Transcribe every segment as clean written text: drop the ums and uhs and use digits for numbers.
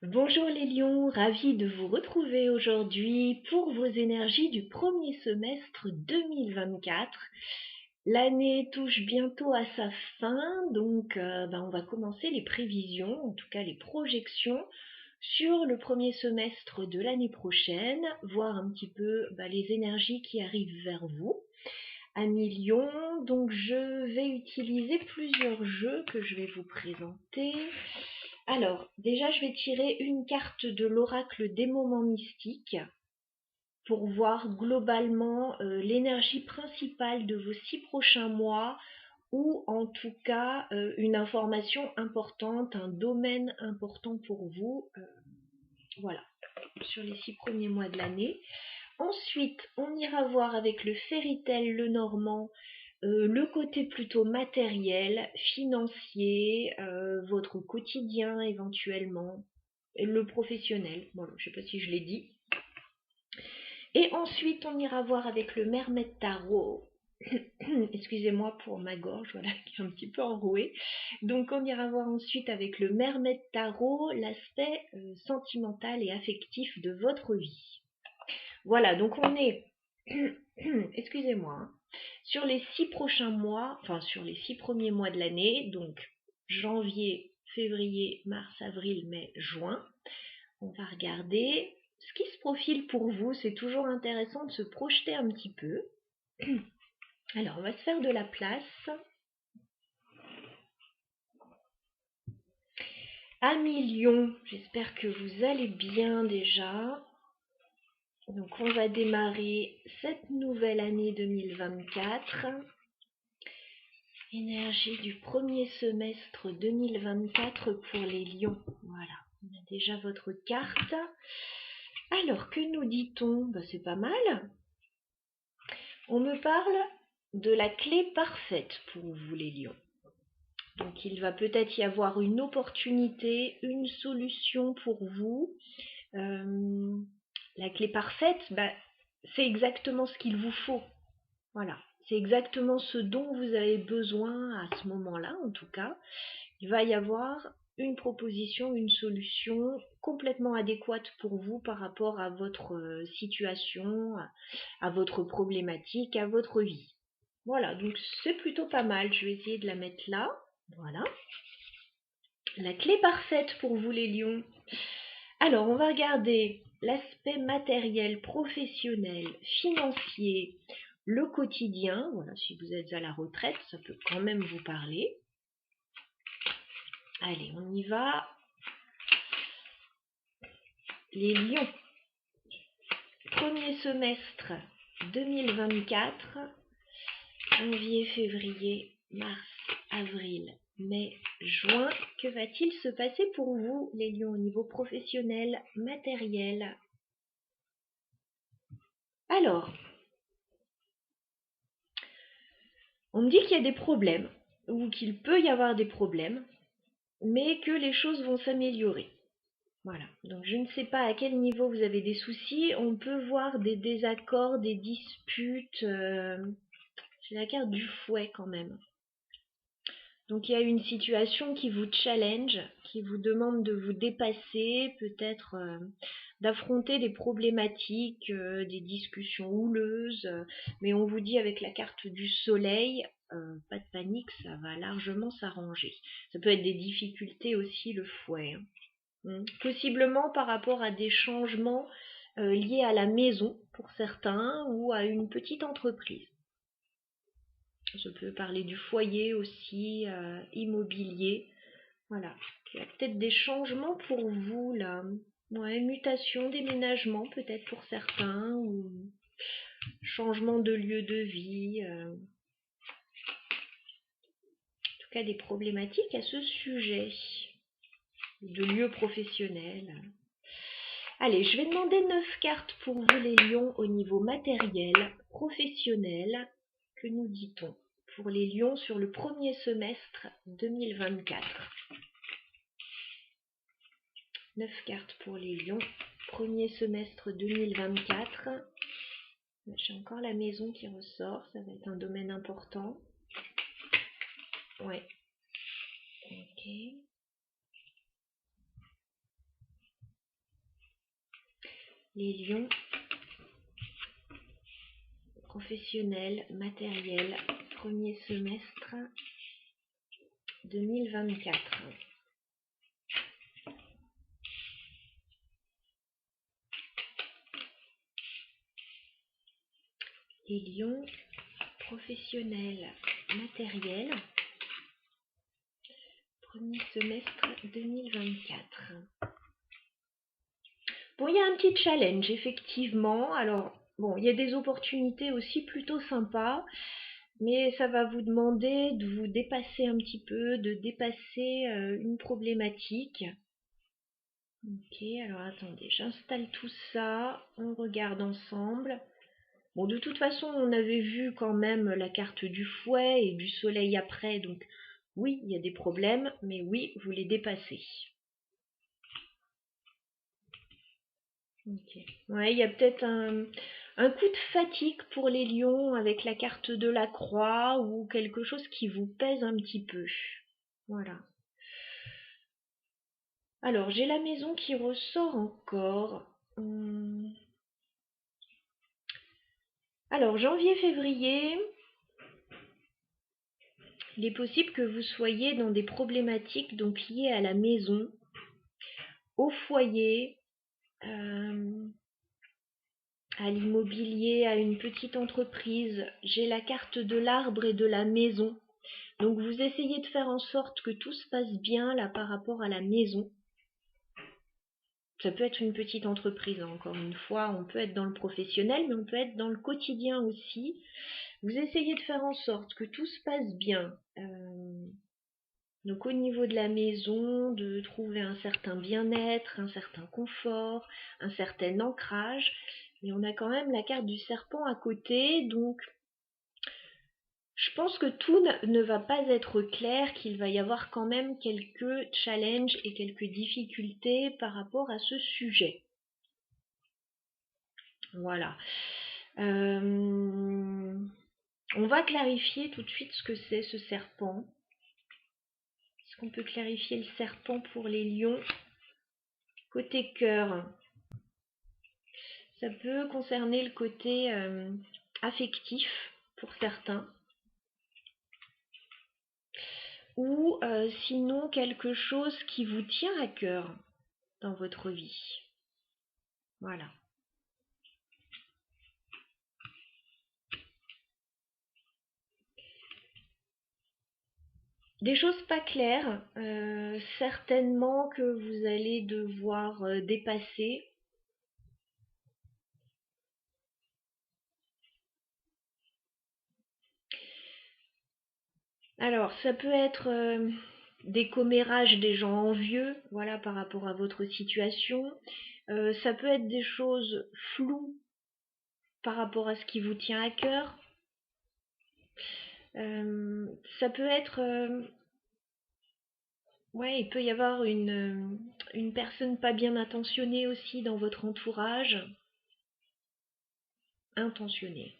Bonjour les lions, ravie de vous retrouver aujourd'hui pour vos énergies du premier semestre 2024. L'année touche bientôt à sa fin, donc on va commencer les prévisions, en tout cas les projections sur le premier semestre de l'année prochaine, voir un petit peu les énergies qui arrivent vers vous. Amis lions, donc je vais utiliser plusieurs jeux que je vais vous présenter. Alors, déjà, je vais tirer une carte de l'oracle des moments mystiques pour voir globalement l'énergie principale de vos 6 prochains mois ou en tout cas une information importante, un domaine important pour vous, voilà, sur les 6 premiers mois de l'année. Ensuite, on ira voir avec le Fairy Tail Lenormand le côté plutôt matériel, financier, votre quotidien éventuellement, et le professionnel. Bon, je ne sais pas si je l'ai dit. Et ensuite, on ira voir avec le Mermaid Tarot. Excusez-moi pour ma gorge, voilà, qui est un petit peu enrouée. Donc, on ira voir ensuite avec le Mermaid Tarot l'aspect sentimental et affectif de votre vie. Voilà, donc on est, excusez-moi, hein, sur les 6 prochains mois, enfin sur les 6 premiers mois de l'année, donc janvier, février, mars, avril, mai, juin. On va regarder ce qui se profile pour vous. C'est toujours intéressant de se projeter un petit peu. Alors, on va se faire de la place. Amis Lions, j'espère que vous allez bien déjà. Donc, on va démarrer cette nouvelle année 2024. Énergie du premier semestre 2024 pour les lions. Voilà, on a déjà votre carte. Alors, que nous dit-on? C'est pas mal. On me parle de la clé parfaite pour vous les lions. Donc, il va peut-être y avoir une opportunité, une solution pour vous. La clé parfaite, c'est exactement ce qu'il vous faut. Voilà. C'est exactement ce dont vous avez besoin à ce moment-là, en tout cas. Il va y avoir une proposition, une solution complètement adéquate pour vous par rapport à votre situation, à votre problématique, à votre vie. Voilà, donc c'est plutôt pas mal. Je vais essayer de la mettre là. Voilà. La clé parfaite pour vous les lions. Alors, on va regarder l'aspect matériel, professionnel, financier, le quotidien. Voilà, si vous êtes à la retraite, ça peut quand même vous parler. Allez, on y va. Les lions. Premier semestre 2024. Janvier, février, mars, avril, mai, juin. Que va-t-il se passer pour vous, les lions, au niveau professionnel, matériel? Alors, on me dit qu'il y a des problèmes, ou qu'il peut y avoir des problèmes, mais que les choses vont s'améliorer. Voilà, donc je ne sais pas à quel niveau vous avez des soucis. On peut voir des désaccords, des disputes. C'est la carte du fouet quand même. Donc il y a une situation qui vous challenge, qui vous demande de vous dépasser, peut-être d'affronter des problématiques, des discussions houleuses. Mais on vous dit avec la carte du soleil, pas de panique, ça va largement s'arranger. Ça peut être des difficultés aussi, le fouet. Possiblement par rapport à des changements liés à la maison pour certains ou à une petite entreprise. Je peux parler du foyer aussi, immobilier. Voilà. Il y a peut-être des changements pour vous là. Ouais, mutation, déménagement peut-être pour certains ou changement de lieu de vie. En tout cas, des problématiques à ce sujet de lieu professionnel. Allez, je vais demander 9 cartes pour vous les lions au niveau matériel, professionnel. Que nous dit-on pour les lions sur le premier semestre 2024? 9 cartes pour les lions, premier semestre 2024. J'ai encore la maison qui ressort, ça va être un domaine important. Ouais. Ok. Les lions, professionnel, matériel, premier semestre 2024. Les lions, professionnel, matériel, premier semestre 2024. Bon, il y a un petit challenge, effectivement. Alors, bon, il y a des opportunités aussi plutôt sympas, mais ça va vous demander de vous dépasser un petit peu, de dépasser une problématique. Ok, alors attendez, j'installe tout ça, on regarde ensemble. Bon, de toute façon, on avait vu quand même la carte du fouet et du soleil après, donc oui, il y a des problèmes, mais oui, vous les dépassez. Ok. Ouais, il y a peut-être un coup de fatigue pour les lions avec la carte de la croix ou quelque chose qui vous pèse un petit peu. Voilà. Alors, j'ai la maison qui ressort encore. Alors, janvier-février, il est possible que vous soyez dans des problématiques donc liées à la maison, au foyer, à l'immobilier, à une petite entreprise. J'ai la carte de l'arbre et de la maison. Donc vous essayez de faire en sorte que tout se passe bien là par rapport à la maison. Ça peut être une petite entreprise, hein. Encore une fois, on peut être dans le professionnel, mais on peut être dans le quotidien aussi. Vous essayez de faire en sorte que tout se passe bien. Donc au niveau de la maison, de trouver un certain bien-être, un certain confort, un certain ancrage. Mais on a quand même la carte du serpent à côté, donc je pense que tout ne va pas être clair, qu'il va y avoir quand même quelques challenges et quelques difficultés par rapport à ce sujet. Voilà. On va clarifier tout de suite ce que c'est ce serpent. Est-ce qu'on peut clarifier le serpent pour les lions? Côté cœur, ça peut concerner le côté affectif pour certains. Ou sinon quelque chose qui vous tient à cœur dans votre vie. Voilà. Des choses pas claires, certainement que vous allez devoir dépasser. Alors, ça peut être des commérages des gens envieux, voilà, par rapport à votre situation. Ça peut être des choses floues par rapport à ce qui vous tient à cœur. Ça peut être... ouais, il peut y avoir une personne pas bien intentionnée aussi dans votre entourage. Intentionnée.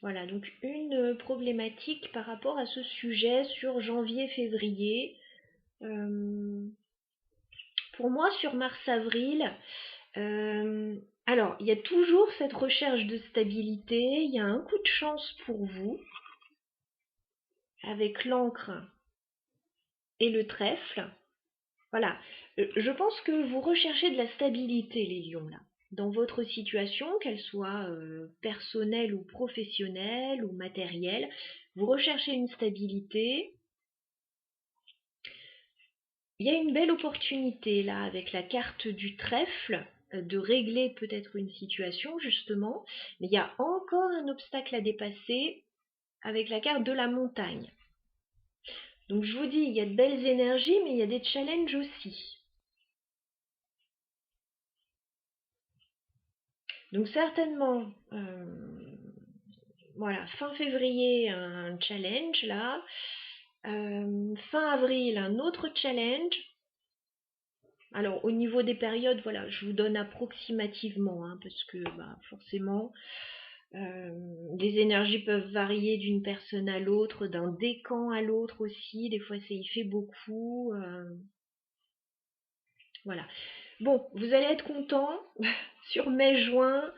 Voilà, donc une problématique par rapport à ce sujet sur janvier-février. Pour moi, sur mars-avril, alors il y a toujours cette recherche de stabilité, il y a un coup de chance pour vous, avec l'encre et le trèfle. Voilà, je pense que vous recherchez de la stabilité, les lions, là. Dans votre situation, qu'elle soit personnelle ou professionnelle ou matérielle, vous recherchez une stabilité. Il y a une belle opportunité là avec la carte du trèfle de régler peut-être une situation justement, mais il y a encore un obstacle à dépasser avec la carte de la montagne. Donc je vous dis, il y a de belles énergies, mais il y a des challenges aussi. Donc certainement, voilà, fin février, un challenge là. Fin avril, un autre challenge. Alors au niveau des périodes, voilà, je vous donne approximativement, hein, parce que bah, forcément, Les énergies peuvent varier d'une personne à l'autre, d'un décan à l'autre aussi. Des fois, il fait beaucoup. Voilà. Bon, vous allez être content. Sur mai-juin,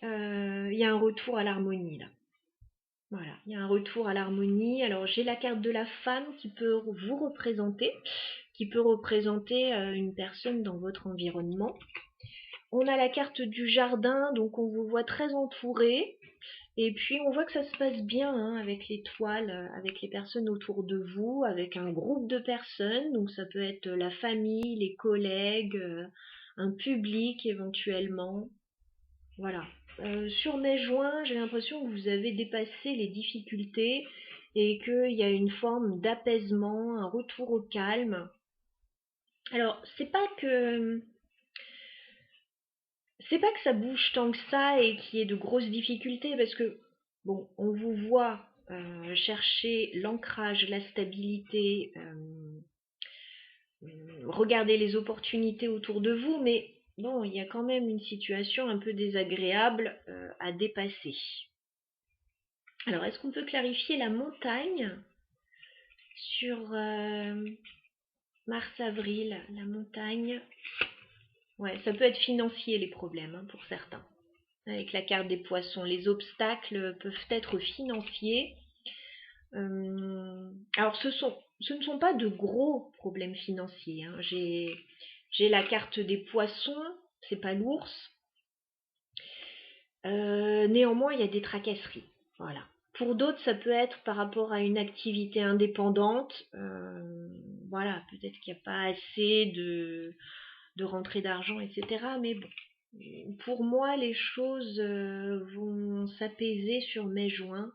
il y a un retour à l'harmonie là. Voilà, il y a un retour à l'harmonie. Alors j'ai la carte de la femme qui peut vous représenter, qui peut représenter une personne dans votre environnement. On a la carte du jardin, donc on vous voit très entouré. Et puis on voit que ça se passe bien hein, avec l'étoile, avec les personnes autour de vous, avec un groupe de personnes. Donc ça peut être la famille, les collègues, un public éventuellement. Voilà. Sur mai-juin, j'ai l'impression que vous avez dépassé les difficultés et qu'il y a une forme d'apaisement, un retour au calme. Alors, c'est pas que ça bouge tant que ça et qu'il y ait de grosses difficultés parce que bon, on vous voit chercher l'ancrage, la stabilité, regarder les opportunités autour de vous, mais bon, il y a quand même une situation un peu désagréable à dépasser. Alors, est-ce qu'on peut clarifier la montagne sur mars-avril? La montagne, ouais, ça peut être financier les problèmes hein, pour certains. Avec la carte des poissons, les obstacles peuvent être financiers. Alors, ce ne sont pas de gros problèmes financiers. Hein. J'ai la carte des poissons, c'est pas l'ours. Néanmoins, il y a des tracasseries. Voilà. Pour d'autres, ça peut être par rapport à une activité indépendante. Voilà, peut-être qu'il n'y a pas assez de rentrée d'argent, etc. Mais bon, pour moi, les choses vont s'apaiser sur mai-juin.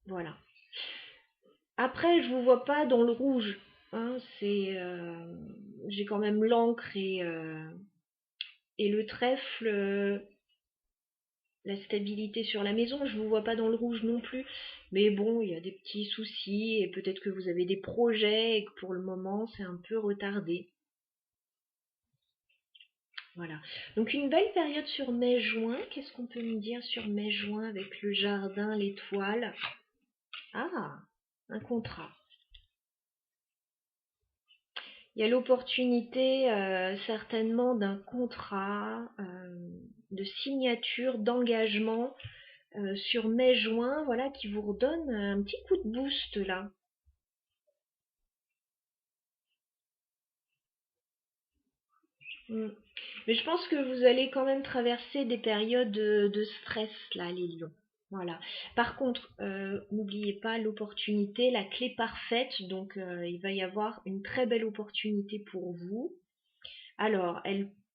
Voilà. Après, je vous vois pas dans le rouge. Hein, j'ai quand même l'encre et le trèfle, la stabilité sur la maison. Je vous vois pas dans le rouge non plus. Mais bon, il y a des petits soucis et peut-être que vous avez des projets et que pour le moment, c'est un peu retardé. Voilà. Donc une belle période sur mai-juin. Qu'est-ce qu'on peut me dire sur mai-juin avec le jardin, l'étoile? Ah, un contrat. Il y a l'opportunité certainement d'un contrat, de signature, d'engagement sur mai-juin, voilà, qui vous redonne un petit coup de boost là. Mm. Mais je pense que vous allez quand même traverser des périodes de stress là, les lions. Voilà. Par contre, n'oubliez pas l'opportunité, la clé parfaite. Donc, il va y avoir une très belle opportunité pour vous. Alors,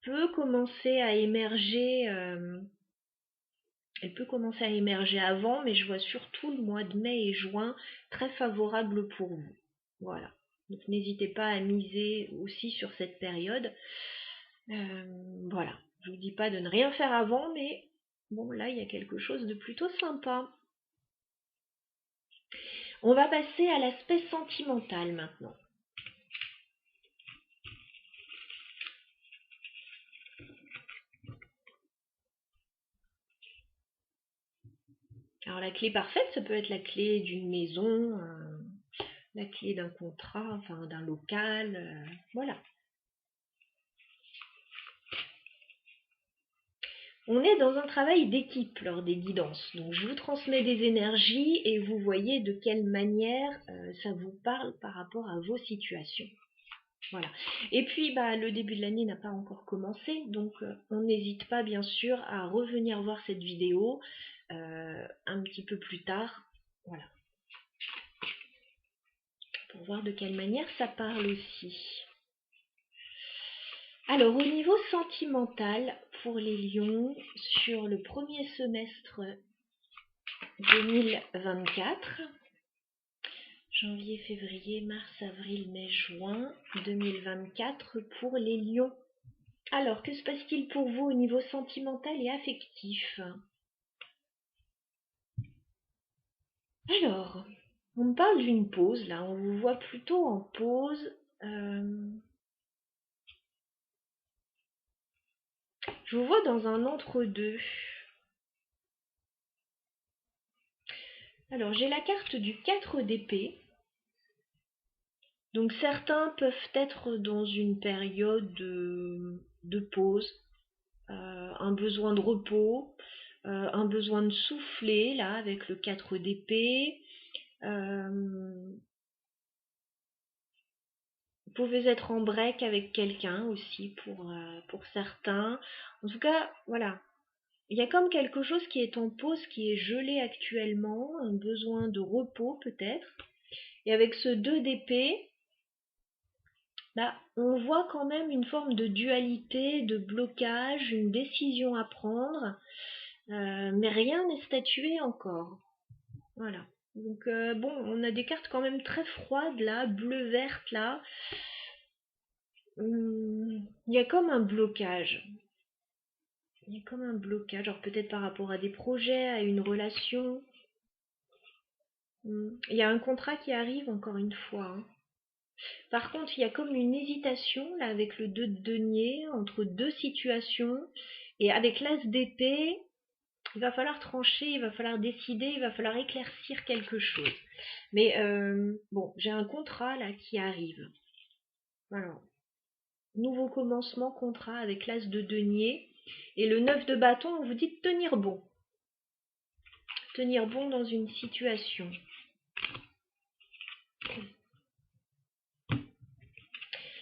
peut commencer à émerger. Elle peut commencer à émerger avant, mais je vois surtout le mois de mai et juin très favorables pour vous. Voilà. Donc n'hésitez pas à miser aussi sur cette période. Voilà. Je vous dis pas de ne rien faire avant, mais bon, là, il y a quelque chose de plutôt sympa. On va passer à l'aspect sentimental maintenant. Alors la clé parfaite, ça peut être la clé d'une maison, la clé d'un contrat, enfin d'un local, voilà. On est dans un travail d'équipe lors des guidances. Donc je vous transmets des énergies et vous voyez de quelle manière ça vous parle par rapport à vos situations. Voilà. Et puis le début de l'année n'a pas encore commencé, donc on n'hésite pas bien sûr à revenir voir cette vidéo un petit peu plus tard. Voilà. Pour voir de quelle manière ça parle aussi. Alors au niveau sentimental pour les lions, sur le premier semestre 2024, janvier, février, mars, avril, mai, juin 2024 pour les lions. Alors, que se passe-t-il pour vous au niveau sentimental et affectif? Alors, on me parle d'une pause, là, on vous voit plutôt en pause. Je vous vois dans un entre-deux. Alors, j'ai la carte du 4 d'épée. Donc, certains peuvent être dans une période de pause, un besoin de repos, un besoin de souffler, là, avec le 4 d'épée. Vous pouvez être en break avec quelqu'un aussi pour certains. En tout cas, voilà. Il y a comme quelque chose qui est en pause, qui est gelé actuellement, un besoin de repos peut-être. Et avec ce 2 d'épée, là, on voit quand même une forme de dualité, de blocage, une décision à prendre, mais rien n'est statué encore. Voilà. Donc bon, on a des cartes quand même très froides là, bleu-verte là. Il y a comme un blocage. Il y a comme un blocage, alors peut-être par rapport à des projets, à une relation. Il y a un contrat qui arrive encore une fois, hein. Par contre, il y a comme une hésitation là avec le 2 de denier entre deux situations. Et avec l'as d'épée, il va falloir trancher, il va falloir décider, il va falloir éclaircir quelque chose. Mais bon, j'ai un contrat là qui arrive. Voilà. Nouveau commencement, contrat avec l'as de denier. Et le 9 de bâton, on vous dit de tenir bon. Tenir bon dans une situation.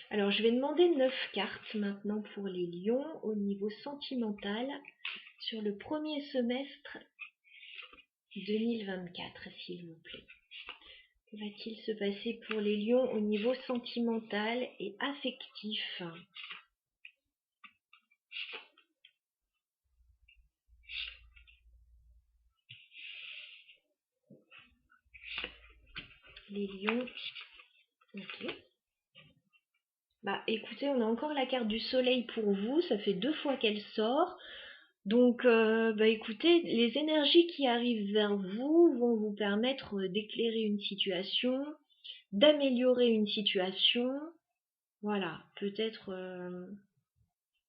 Alors, je vais demander 9 cartes maintenant pour les lions au niveau sentimental sur le premier semestre 2024, s'il vous plaît. Que va-t-il se passer pour les lions au niveau sentimental et affectif? Les lions. Ok. Bah écoutez, on a encore la carte du soleil pour vous, ça fait 2 fois qu'elle sort. Donc bah écoutez, les énergies qui arrivent vers vous vont vous permettre d'éclairer une situation, d'améliorer une situation. Voilà, peut-être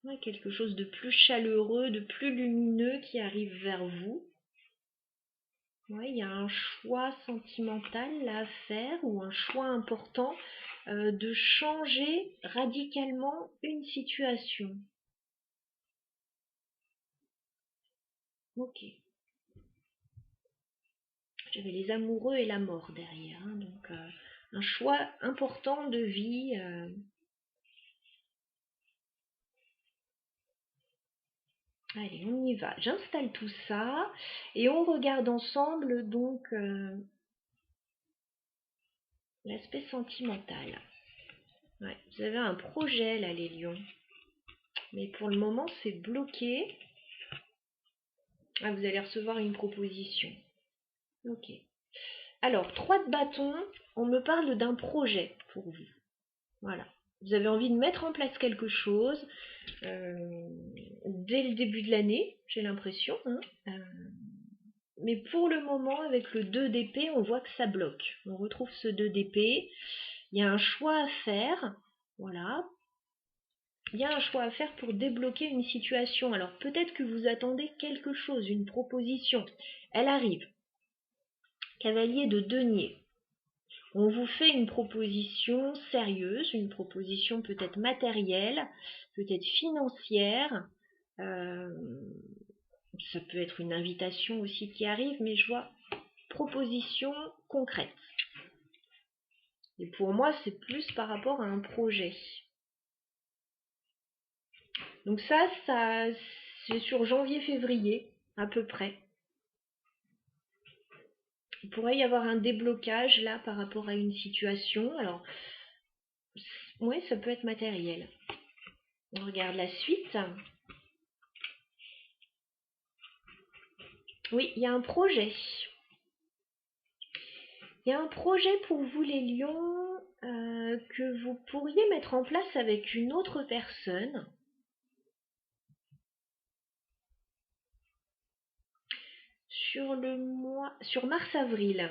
ouais, quelque chose de plus chaleureux, de plus lumineux qui arrive vers vous. Ouais, il y a un choix sentimental là à faire ou un choix important de changer radicalement une situation. Ok. J'avais les amoureux et la mort derrière, hein, donc un choix important de vie. Allez, on y va. J'installe tout ça et on regarde ensemble donc l'aspect sentimental. Ouais, vous avez un projet là, les lions, mais pour le moment c'est bloqué. Ah, vous allez recevoir une proposition. Ok. Alors, 3 de bâton, on me parle d'un projet pour vous. Voilà. Vous avez envie de mettre en place quelque chose dès le début de l'année, j'ai l'impression, hein. Mais pour le moment, avec le 2 d'épée, on voit que ça bloque. On retrouve ce 2 d'épée. Il y a un choix à faire. Voilà. Il y a un choix à faire pour débloquer une situation. Alors peut-être que vous attendez quelque chose, une proposition. Elle arrive. Cavalier de denier. On vous fait une proposition sérieuse, une proposition peut-être matérielle, peut-être financière. Ça peut être une invitation aussi qui arrive, mais je vois proposition concrète. Et pour moi, c'est plus par rapport à un projet. Donc ça c'est sur janvier-février, à peu près. Il pourrait y avoir un déblocage là par rapport à une situation. Alors, oui, ça peut être matériel. On regarde la suite. Oui, il y a un projet. Il y a un projet pour vous les lions que vous pourriez mettre en place avec une autre personne. Sur mars-avril.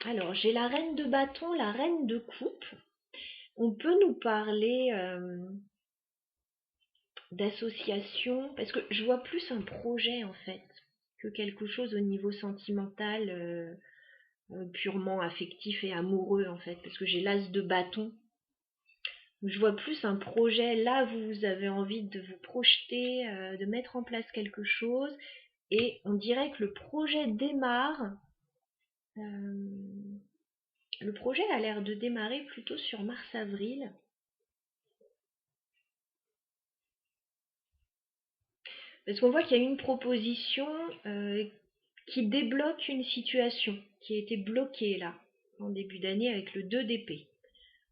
Alors, j'ai la reine de bâton, la reine de coupe. On peut nous parler d'association, parce que je vois plus un projet en fait que quelque chose au niveau sentimental, purement affectif et amoureux en fait, parce que j'ai l'as de bâton. Je vois plus un projet, là vous avez envie de vous projeter, de mettre en place quelque chose, et on dirait que le projet démarre. Le projet a l'air de démarrer plutôt sur mars-avril. Parce qu'on voit qu'il y a une proposition qui débloque une situation qui a été bloquée là, en début d'année avec le 2 d'épée.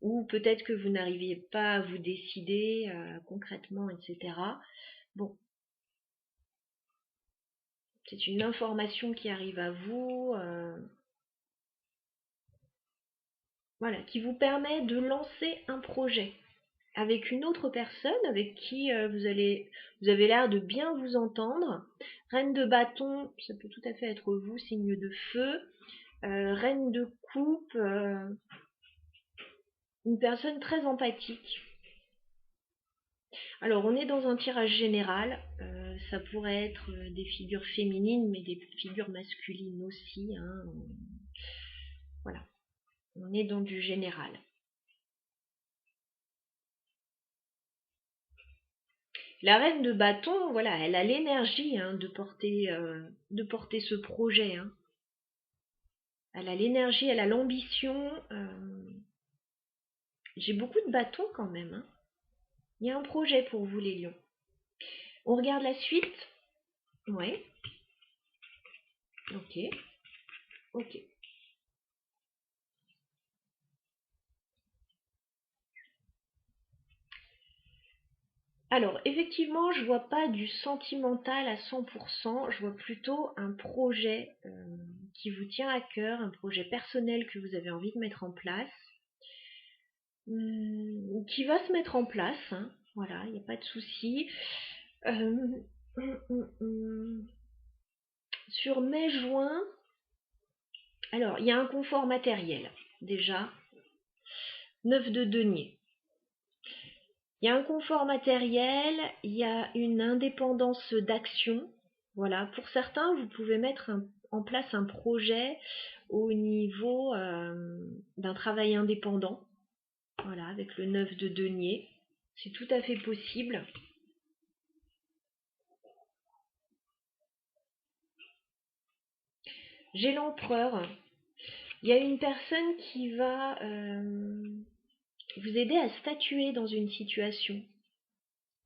Ou peut-être que vous n'arriviez pas à vous décider concrètement, etc. Bon, c'est une information qui arrive à vous, voilà, qui vous permet de lancer un projet avec une autre personne avec qui vous avez l'air de bien vous entendre. Reine de bâton, ça peut tout à fait être vous, signe de feu. Reine de coupe, une personne très empathique. Alors on est dans un tirage général, ça pourrait être des figures féminines mais des figures masculines aussi, hein. Voilà, on est dans du général. La reine de bâton, voilà, elle a l'énergie hein, de porter ce projet. Hein. Elle a l'énergie, elle a l'ambition. J'ai beaucoup de bâtons quand même. Hein. Il y a un projet pour vous les lions. On regarde la suite. Ouais. Ok. Ok. Alors, effectivement, je vois pas du sentimental à 100%, je vois plutôt un projet qui vous tient à cœur, un projet personnel que vous avez envie de mettre en place, qui va se mettre en place, hein, voilà, il n'y a pas de souci. Hum, hum. Sur mai-juin, alors, il y a un confort matériel, déjà, 9 de denier. Il y a un confort matériel, il y a une indépendance d'action. Voilà, pour certains, vous pouvez mettre en place un projet au niveau d'un travail indépendant. Voilà, avec le 9 de denier. C'est tout à fait possible. J'ai l'empereur. Il y a une personne qui va vous aider à statuer dans une situation.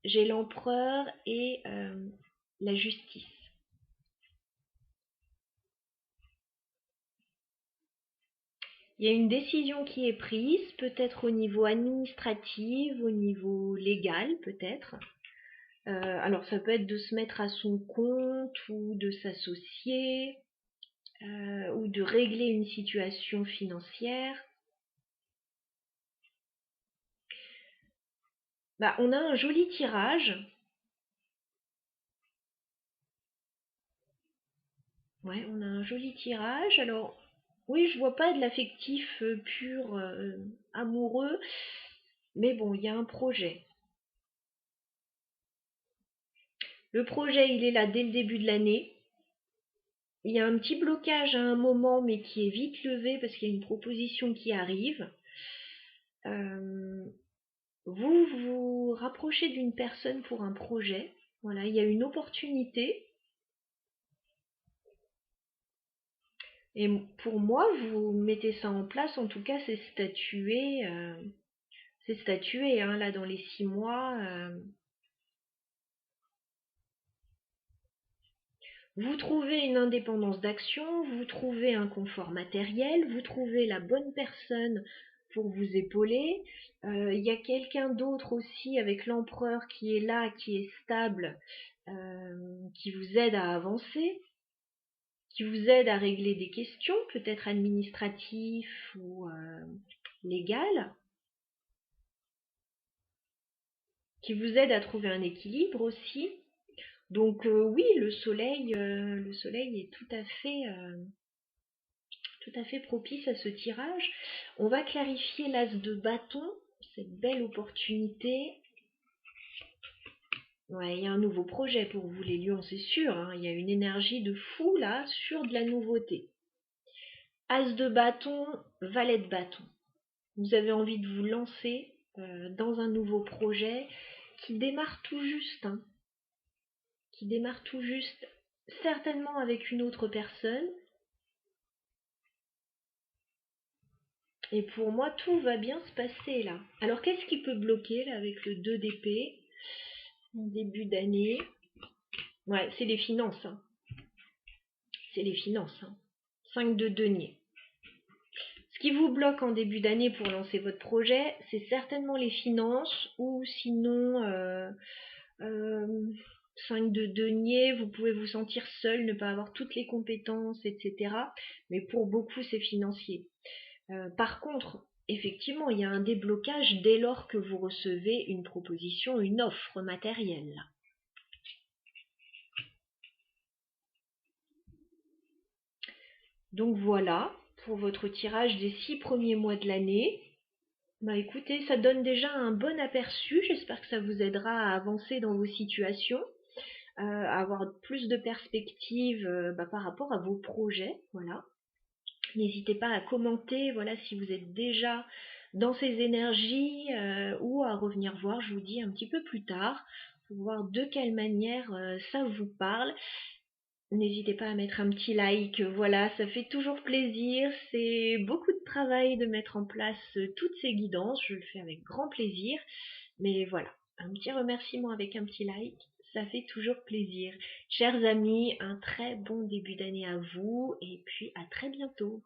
J'ai l'empereur et la justice. Il y a une décision qui est prise, peut-être au niveau administratif, au niveau légal, peut-être. Alors ça peut être de se mettre à son compte ou de s'associer ou de régler une situation financière. Bah, on a un joli tirage. Ouais, on a un joli tirage. Alors, oui, je vois pas de l'affectif pur amoureux, mais bon, il y a un projet. Le projet, il est là dès le début de l'année. Il y a un petit blocage à un moment, mais qui est vite levé parce qu'il y a une proposition qui arrive. Vous vous rapprochez d'une personne pour un projet. Voilà, il y a une opportunité. Et pour moi, vous mettez ça en place, en tout cas, c'est statué. Hein, là, dans les 6 mois. Vous trouvez une indépendance d'action, vous trouvez un confort matériel, vous trouvez la bonne personne pour vous épauler. Il y a quelqu'un d'autre aussi avec l'empereur qui est là, qui est stable, qui vous aide à avancer, qui vous aide à régler des questions, peut-être administratives ou légales, qui vous aide à trouver un équilibre aussi. Donc oui, le soleil est tout à fait propice à ce tirage. On va clarifier l'as de bâton, cette belle opportunité. Ouais, il y a un nouveau projet pour vous les lions, c'est sûr, hein. Il y a une énergie de fou là sur de la nouveauté. As de bâton, valet de bâton. Vous avez envie de vous lancer dans un nouveau projet qui démarre tout juste, hein, qui démarre tout juste, certainement avec une autre personne. Et pour moi, tout va bien se passer là. Alors qu'est-ce qui peut bloquer là avec le 2 d'épée en début d'année? Ouais, c'est les finances, hein. C'est les finances, hein. 5 de denier. Ce qui vous bloque en début d'année pour lancer votre projet, c'est certainement les finances ou sinon euh, 5 de denier, vous pouvez vous sentir seul, ne pas avoir toutes les compétences, etc. Mais pour beaucoup, c'est financier. Par contre, effectivement, il y a un déblocage dès lors que vous recevez une proposition, une offre matérielle. Donc voilà pour votre tirage des 6 premiers mois de l'année. Bah écoutez, ça donne déjà un bon aperçu. J'espère que ça vous aidera à avancer dans vos situations, à avoir plus de perspectives par rapport à vos projets. Voilà. N'hésitez pas à commenter, voilà, si vous êtes déjà dans ces énergies ou à revenir voir, je vous dis un petit peu plus tard, pour voir de quelle manière ça vous parle. N'hésitez pas à mettre un petit like, voilà, ça fait toujours plaisir. C'est beaucoup de travail de mettre en place toutes ces guidances, je le fais avec grand plaisir. Mais voilà, un petit remerciement avec un petit like, ça fait toujours plaisir. Chers amis, un très bon début d'année à vous et puis à très bientôt.